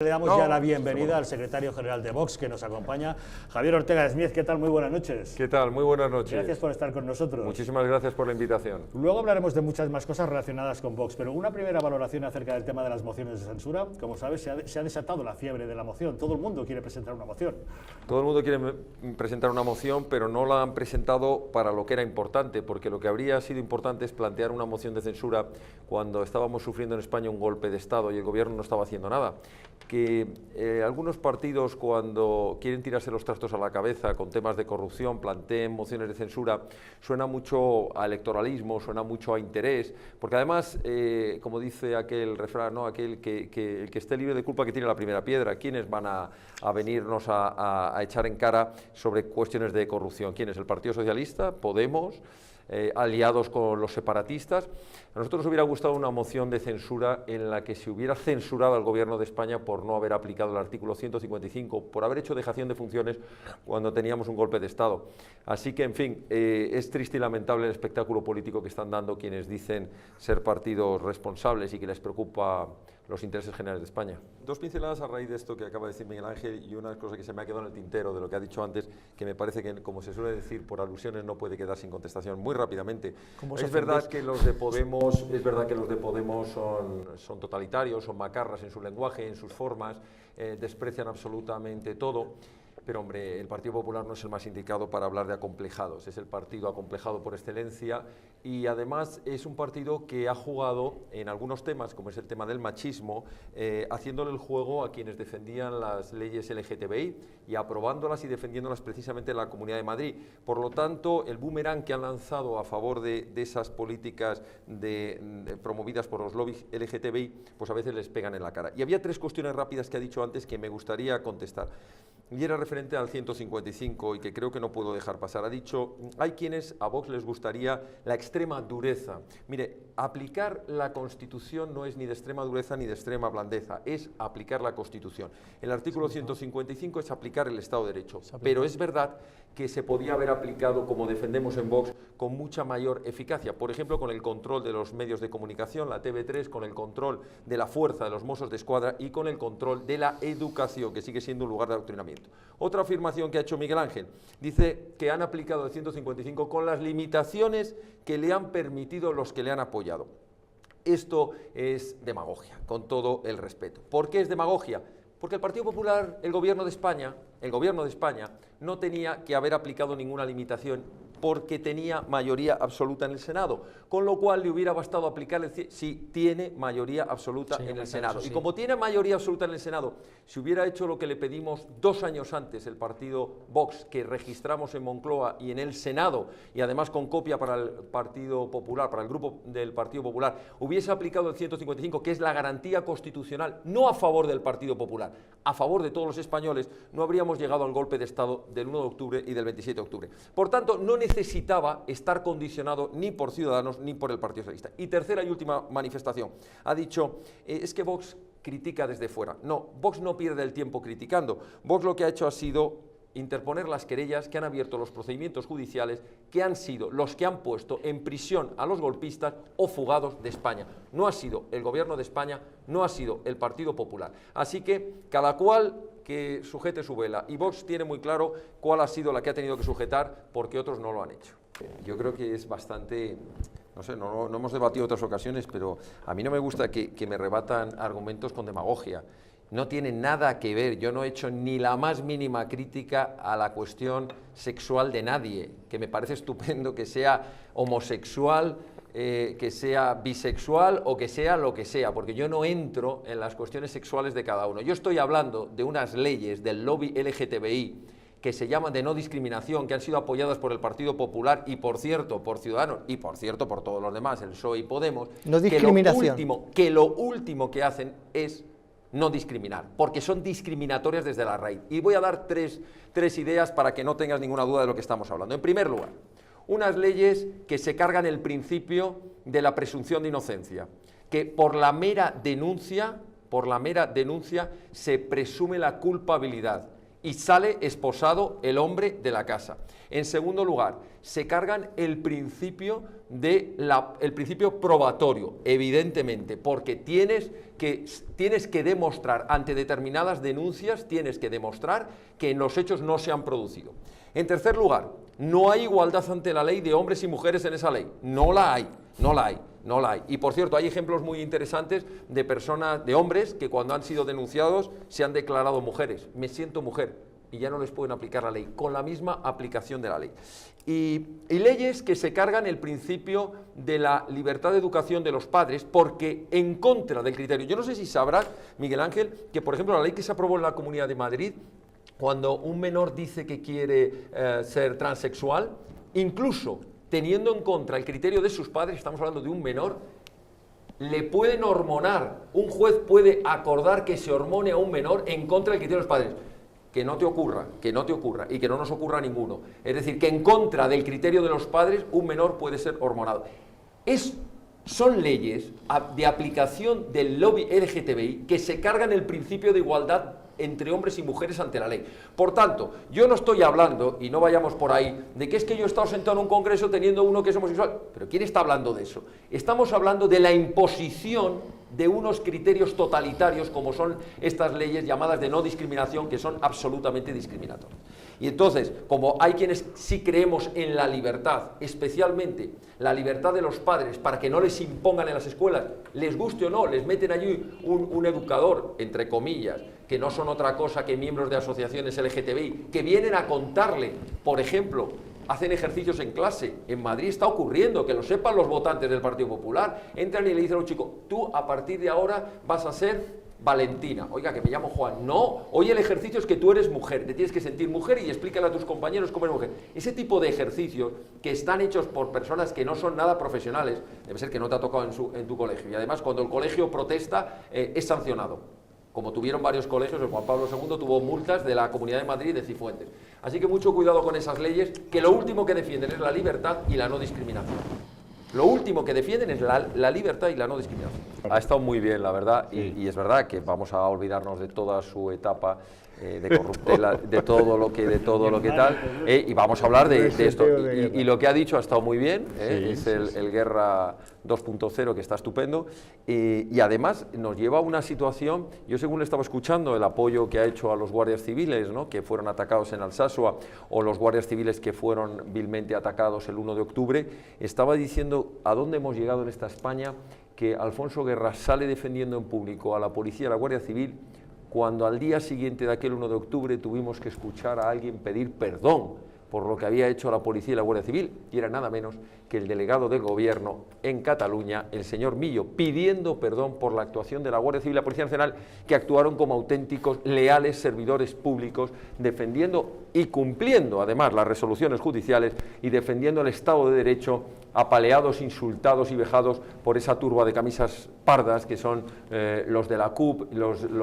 Le damos ya la bienvenida al secretario general de Vox que nos acompaña, Javier Ortega Smith. ¿Qué tal? Muy buenas noches. ¿Qué tal? Muy buenas noches. Gracias por estar con nosotros. Muchísimas gracias por la invitación. Luego hablaremos de muchas más cosas relacionadas con Vox, pero una primera valoración acerca del tema de las mociones de censura. Como sabes, se ha desatado la fiebre de la moción. Todo el mundo quiere presentar una moción. Todo el mundo quiere presentar una moción, pero no la han presentado para lo que era importante, porque lo que habría sido importante es plantear una moción de censura cuando estábamos sufriendo en España un golpe de Estado y el gobierno no estaba haciendo nada. Que algunos partidos, cuando quieren tirarse los trastos a la cabeza con temas de corrupción, planteen mociones de censura, suena mucho a electoralismo, suena mucho a interés, porque además, como dice aquel refrán, ¿no? Aquel que el que esté libre de culpa que tiene la primera piedra. ¿Quiénes van a venirnos a echar en cara sobre cuestiones de corrupción? ¿Quién es? ¿El Partido Socialista? ¿Podemos? Aliados con los separatistas. A nosotros nos hubiera gustado una moción de censura en la que se hubiera censurado al gobierno de España por no haber aplicado el artículo 155, por haber hecho dejación de funciones cuando teníamos un golpe de Estado. Así que, en fin, es triste y lamentable el espectáculo político que están dando quienes dicen ser partidos responsables y que les preocupa los intereses generales de España. Dos pinceladas a raíz de esto que acaba de decir Miguel Ángel y una cosa que se me ha quedado en el tintero de lo que ha dicho antes, que me parece que, como se suele decir, por alusiones no puede quedar sin contestación. Muy rápidamente, es verdad que los de Podemos, son totalitarios, son macarras en su lenguaje, en sus formas, desprecian absolutamente todo. Pero, hombre, el Partido Popular no es el más indicado para hablar de acomplejados, es el partido acomplejado por excelencia y además es un partido que ha jugado en algunos temas, como es el tema del machismo, haciéndole el juego a quienes defendían las leyes LGTBI y aprobándolas y defendiéndolas precisamente en la Comunidad de Madrid. Por lo tanto, el boomerang que han lanzado a favor de esas políticas promovidas por los lobbies LGTBI, pues a veces les pegan en la cara. Y había tres cuestiones rápidas que ha dicho antes que me gustaría contestar. Y era referente al 155 y que creo que no puedo dejar pasar. Ha dicho, hay quienes a Vox les gustaría la extrema dureza. Mire, aplicar la Constitución no es ni de extrema dureza ni de extrema blandeza, es aplicar la Constitución. El artículo 155 es aplicar el Estado de Derecho, pero es verdad que se podía haber aplicado, como defendemos en Vox, con mucha mayor eficacia. Por ejemplo, con el control de los medios de comunicación, la TV3, con el control de la fuerza de los Mossos de Escuadra y con el control de la educación, que sigue siendo un lugar de adoctrinamiento. Otra afirmación que ha hecho Miguel Ángel, dice que han aplicado el 155 con las limitaciones que le han permitido los que le han apoyado. Esto es demagogia, con todo el respeto. ¿Por qué es demagogia? Porque el Partido Popular, el gobierno de España, no tenía que haber aplicado ninguna limitación porque tenía mayoría absoluta en el Senado, con lo cual le hubiera bastado aplicar si tiene mayoría absoluta en el Senado. Y como tiene mayoría absoluta en el Senado, si hubiera hecho lo que le pedimos 2 años antes el partido Vox, que registramos en Moncloa y en el Senado, y además con copia para el Partido Popular, para el grupo del Partido Popular, hubiese aplicado el 155, que es la garantía constitucional, no a favor del Partido Popular, a favor de todos los españoles, no habríamos llegado al golpe de Estado del 1 de octubre y del 27 de octubre. Por tanto, no necesitaba estar condicionado ni por Ciudadanos ni por el Partido Socialista. Y tercera y última manifestación, ha dicho, es que Vox critica desde fuera. No, Vox no pierde el tiempo criticando. Vox lo que ha hecho ha sido interponer las querellas que han abierto los procedimientos judiciales que han sido los que han puesto en prisión a los golpistas o fugados de España. No ha sido el gobierno de España, no ha sido el Partido Popular. Así que cada cual que sujete su vela, y Vox tiene muy claro cuál ha sido la que ha tenido que sujetar porque otros no lo han hecho. Yo creo que es bastante, no sé, no hemos debatido en otras ocasiones, pero a mí no me gusta que me rebatan argumentos con demagogia. No tiene nada que ver, yo no he hecho ni la más mínima crítica a la cuestión sexual de nadie, que me parece estupendo que sea homosexual, que sea bisexual o que sea lo que sea, porque yo no entro en las cuestiones sexuales de cada uno. Yo estoy hablando de unas leyes del lobby LGTBI que se llaman de no discriminación, que han sido apoyadas por el Partido Popular y, por cierto, por Ciudadanos y, por cierto, por todos los demás, el PSOE y Podemos, no discriminación. que lo último que hacen es no discriminar, porque son discriminatorias desde la raíz. Y voy a dar tres ideas para que no tengas ninguna duda de lo que estamos hablando. En primer lugar, unas leyes que se cargan el principio de la presunción de inocencia, que por la mera denuncia se presume la culpabilidad y sale esposado el hombre de la casa. En segundo lugar, se cargan el principio probatorio, evidentemente, porque tienes que demostrar ante determinadas denuncias, tienes que demostrar que los hechos no se han producido. En tercer lugar, no hay igualdad ante la ley de hombres y mujeres en esa ley. No la hay. Y por cierto, hay ejemplos muy interesantes de personas, de hombres que cuando han sido denunciados se han declarado mujeres. Me siento mujer, y ya no les pueden aplicar la ley, con la misma aplicación de la ley. Y leyes que se cargan el principio de la libertad de educación de los padres, porque en contra del criterio. Yo no sé si sabrás, Miguel Ángel, que por ejemplo la ley que se aprobó en la Comunidad de Madrid, cuando un menor dice que quiere ser transexual, incluso teniendo en contra el criterio de sus padres, estamos hablando de un menor, le pueden hormonar, un juez puede acordar que se hormone a un menor en contra del criterio de los padres. Que no te ocurra, y que no nos ocurra a ninguno. Es decir, que en contra del criterio de los padres, un menor puede ser hormonado. Son leyes de aplicación del lobby LGTBI que se cargan el principio de igualdad entre hombres y mujeres ante la ley. Por tanto, yo no estoy hablando, y no vayamos por ahí, de que es que yo he estado sentado en un congreso teniendo uno que es homosexual. ¿Pero quién está hablando de eso? Estamos hablando de la imposición de unos criterios totalitarios como son estas leyes llamadas de no discriminación, que son absolutamente discriminatorias. Y entonces, como hay quienes sí creemos en la libertad, especialmente la libertad de los padres, para que no les impongan en las escuelas, les guste o no, les meten allí un educador, entre comillas, que no son otra cosa que miembros de asociaciones LGTBI, que vienen a contarle, por ejemplo, hacen ejercicios en clase. En Madrid está ocurriendo, que lo sepan los votantes del Partido Popular, entran y le dicen a un chico, tú a partir de ahora vas a ser Valentina. Oiga, que me llamo Juan. No, hoy el ejercicio es que tú eres mujer, te tienes que sentir mujer y explícale a tus compañeros cómo eres mujer. Ese tipo de ejercicios que están hechos por personas que no son nada profesionales, debe ser que no te ha tocado en tu colegio. Y además, cuando el colegio protesta, es sancionado. Como tuvieron varios colegios, el Juan Pablo II tuvo multas de la Comunidad de Madrid y de Cifuentes. Así que mucho cuidado con esas leyes, que lo último que defienden es la libertad y la no discriminación. Lo último que defienden es la libertad y la no discriminación. Ha estado muy bien, la verdad, y es verdad que vamos a olvidarnos de toda su etapa de corruptela, de todo lo que tal, y vamos a hablar de esto. Y lo que ha dicho ha estado muy bien, es el Guerra 2.0, que está estupendo, y además nos lleva a una situación. Yo, según estaba escuchando el apoyo que ha hecho a los guardias civiles, ¿no?, que fueron atacados en Alsasua, o los guardias civiles que fueron vilmente atacados el 1 de octubre, estaba diciendo a dónde hemos llegado en esta España, que Alfonso Guerra sale defendiendo en público a la policía y a la Guardia Civil, cuando al día siguiente de aquel 1 de octubre tuvimos que escuchar a alguien pedir perdón por lo que había hecho la policía y la Guardia Civil, y era nada menos que el delegado del gobierno en Cataluña, el señor Millo, pidiendo perdón por la actuación de la Guardia Civil y la Policía Nacional, que actuaron como auténticos, leales servidores públicos, defendiendo y cumpliendo además las resoluciones judiciales y defendiendo el Estado de Derecho, apaleados, insultados y vejados por esa turba de camisas pardas que son los de la CUP, los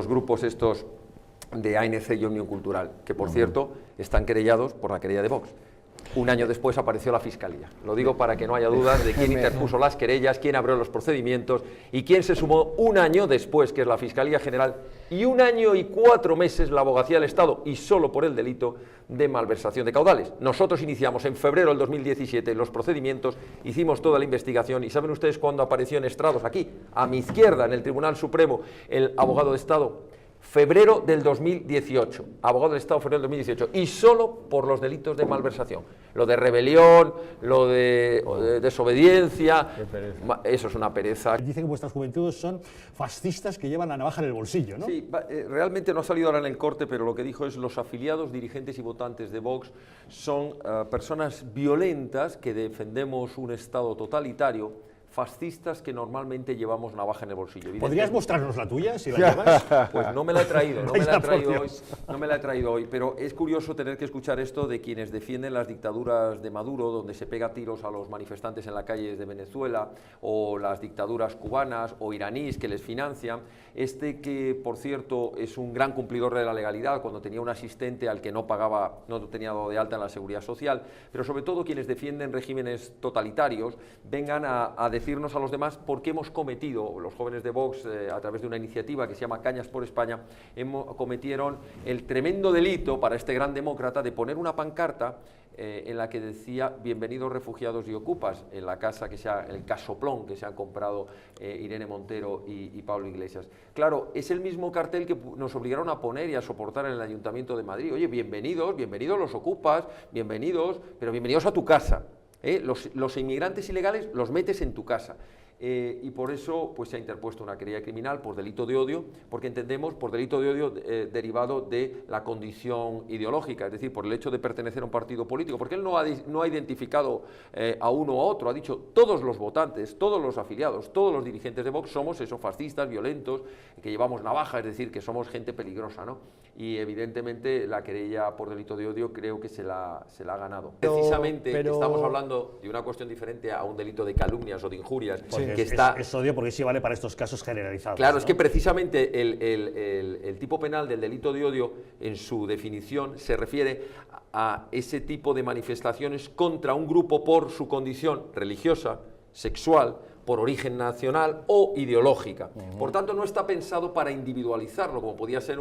grupos estos de ANC y Omnium Cultural, que por cierto están querellados por la querella de Vox. Un año después apareció la Fiscalía. Lo digo para que no haya dudas de quién interpuso las querellas, quién abrió los procedimientos y quién se sumó un año después, que es la Fiscalía General, y 1 año y 4 meses la Abogacía del Estado, y solo por el delito de malversación de caudales. Nosotros iniciamos en febrero del 2017 los procedimientos, hicimos toda la investigación, y ¿saben ustedes cuándo apareció en estrados aquí, a mi izquierda, en el Tribunal Supremo, el abogado de Estado? Febrero del 2018, abogado del Estado, febrero del 2018, y solo por los delitos de malversación. Lo de rebelión, lo de desobediencia, eso es una pereza. Dicen que vuestras juventudes son fascistas que llevan la navaja en el bolsillo, ¿no? Sí, realmente no ha salido ahora en el corte, pero lo que dijo es: los afiliados, dirigentes y votantes de Vox son personas violentas que defendemos un Estado totalitario, fascistas que normalmente llevamos navaja en el bolsillo. ¿Podrías mostrarnos la tuya, si la llevas? Pues no me la he traído, no me la he traído hoy, pero es curioso tener que escuchar esto de quienes defienden las dictaduras de Maduro, donde se pega tiros a los manifestantes en las calles de Venezuela, o las dictaduras cubanas o iraníes que les financian. Que, por cierto, es un gran cumplidor de la legalidad, cuando tenía un asistente al que no pagaba, no tenía dado de alta en la Seguridad Social, pero sobre todo quienes defienden regímenes totalitarios, vengan a decirnos a los demás por qué hemos cometido, los jóvenes de Vox, a través de una iniciativa que se llama Cañas por España, cometieron el tremendo delito para este gran demócrata de poner una pancarta en la que decía bienvenidos refugiados y ocupas, en la casa el casoplón que se han comprado Irene Montero y Pablo Iglesias. Claro, es el mismo cartel que nos obligaron a poner y a soportar en el Ayuntamiento de Madrid. Oye, bienvenidos los ocupas, bienvenidos, pero bienvenidos a tu casa. Los inmigrantes ilegales los metes en tu casa. Y por eso pues, se ha interpuesto una querella criminal por delito de odio, porque entendemos por delito de odio derivado de la condición ideológica, es decir, por el hecho de pertenecer a un partido político, porque él no ha identificado a uno o a otro, ha dicho todos los votantes, todos los afiliados, todos los dirigentes de Vox somos esos fascistas, violentos, que llevamos navaja, es decir, que somos gente peligrosa, ¿no? Y evidentemente la querella por delito de odio creo que se la ha ganado. Precisamente estamos hablando de una cuestión diferente a un delito de calumnias o de injurias. Sí. Es odio porque sí vale para estos casos generalizados. Claro, ¿no? Es ¿no? que precisamente el tipo penal del delito de odio, en su definición, se refiere a ese tipo de manifestaciones contra un grupo por su condición religiosa, sexual, por origen nacional o ideológica. Por tanto, no está pensado para individualizarlo, como podía ser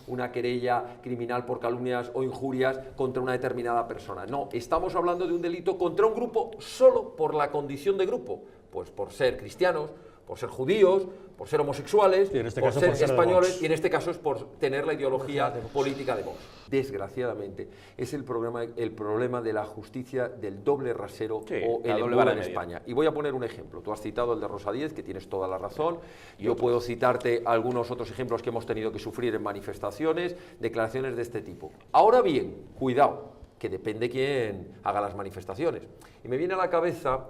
una querella criminal por calumnias o injurias contra una determinada persona. No, estamos hablando de un delito contra un grupo solo por la condición de grupo, pues por ser cristianos, por ser judíos, por ser homosexuales, por ser españoles, y en este caso es por tener la ideología política de Vox. Desgraciadamente, es el problema de la justicia del doble rasero o el embudo en España. Y voy a poner un ejemplo. Tú has citado el de Rosa Díez, que tienes toda la razón. Yo puedo citarte algunos otros ejemplos que hemos tenido que sufrir en manifestaciones, declaraciones de este tipo. Ahora bien, cuidado, que depende quién haga las manifestaciones. Y me viene a la cabeza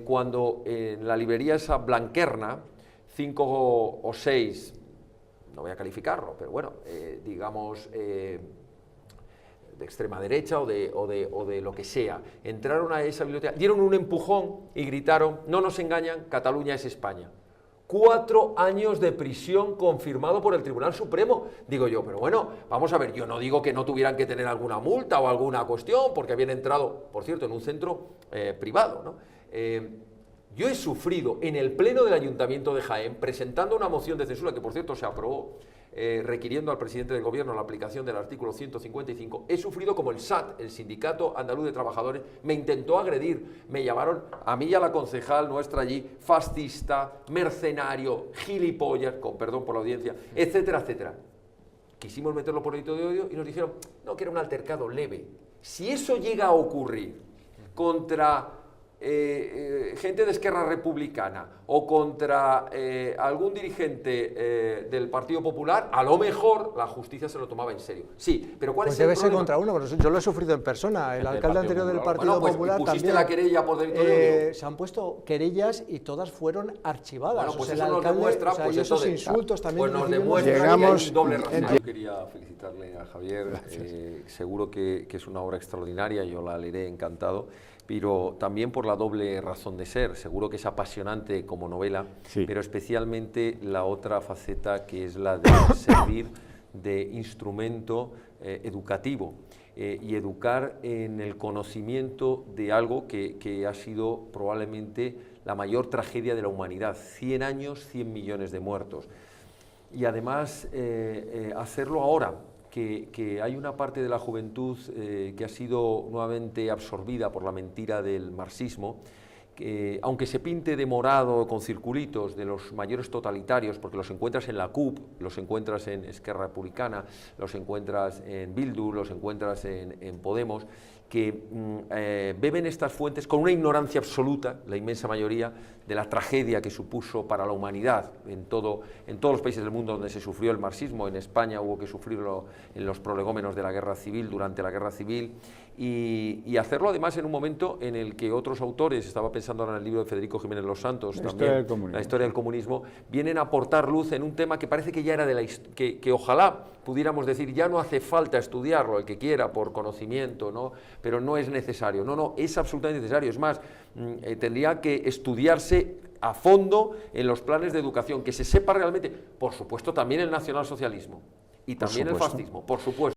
cuando en la librería esa Blanquerna, 5 o 6, no voy a calificarlo, pero bueno, digamos, de extrema derecha o de lo que sea, entraron a esa biblioteca, dieron un empujón y gritaron, no nos engañan, Cataluña es España. 4 años de prisión confirmado por el Tribunal Supremo. Digo yo, pero bueno, vamos a ver, yo no digo que no tuvieran que tener alguna multa o alguna cuestión, porque habían entrado, por cierto, en un centro privado, ¿no? Yo he sufrido en el Pleno del Ayuntamiento de Jaén, presentando una moción de censura, que por cierto se aprobó, requiriendo al presidente del Gobierno la aplicación del artículo 155, he sufrido como el SAT, el Sindicato Andaluz de Trabajadores, me intentó agredir, me llamaron a mí y a la concejal nuestra allí, fascista, mercenario, gilipollas, con perdón por la audiencia, etcétera, etcétera. Quisimos meterlo por delito de odio y nos dijeron, no, que era un altercado leve. Si eso llega a ocurrir contra gente de Esquerra Republicana o contra algún dirigente del Partido Popular, a lo mejor la justicia se lo tomaba en serio. Sí, pero ¿cuál es el problema? Debe ser contra uno, pero yo lo he sufrido en persona. El alcalde anterior del Partido Popular ¿pusiste también. la querella por delito de odio? Se han puesto querellas y todas fueron archivadas. Bueno, pues o sea, eso el nos alcalde, demuestra, o sea, pues y esos entonces, insultos también. Pues nos demuestra llegamos, que hay doble razón. Yo quería felicitarle a Javier, seguro que es una obra extraordinaria, yo la leeré encantado, pero también por la doble razón de ser. Seguro que es apasionante como novela, sí, pero especialmente la otra faceta, que es la de servir de instrumento educativo y educar en el conocimiento de algo que ha sido probablemente la mayor tragedia de la humanidad. 100 años, 100 millones de muertos. Y además hacerlo ahora, que hay una parte de la juventud que ha sido nuevamente absorbida por la mentira del marxismo, que aunque se pinte de morado con circulitos de los mayores totalitarios, porque los encuentras en la CUP, los encuentras en Esquerra Republicana, los encuentras en Bildu, los encuentras en Podemos, que beben estas fuentes con una ignorancia absoluta, la inmensa mayoría, de la tragedia que supuso para la humanidad en todos los países del mundo donde se sufrió el marxismo. En España hubo que sufrirlo en los prolegómenos de la guerra civil, durante la guerra civil, y hacerlo además en un momento en el que otros autores, estaba pensando ahora en el libro de Federico Jiménez Los Santos, también, la historia del comunismo, vienen a aportar luz en un tema que parece que ya era que ojalá pudiéramos decir, ya no hace falta estudiarlo, el que quiera, por conocimiento, ¿no? Pero no es necesario. No, es absolutamente necesario. Es más, tendría que estudiarse a fondo en los planes de educación, que se sepa realmente, por supuesto, también el nacionalsocialismo y también el fascismo, por supuesto.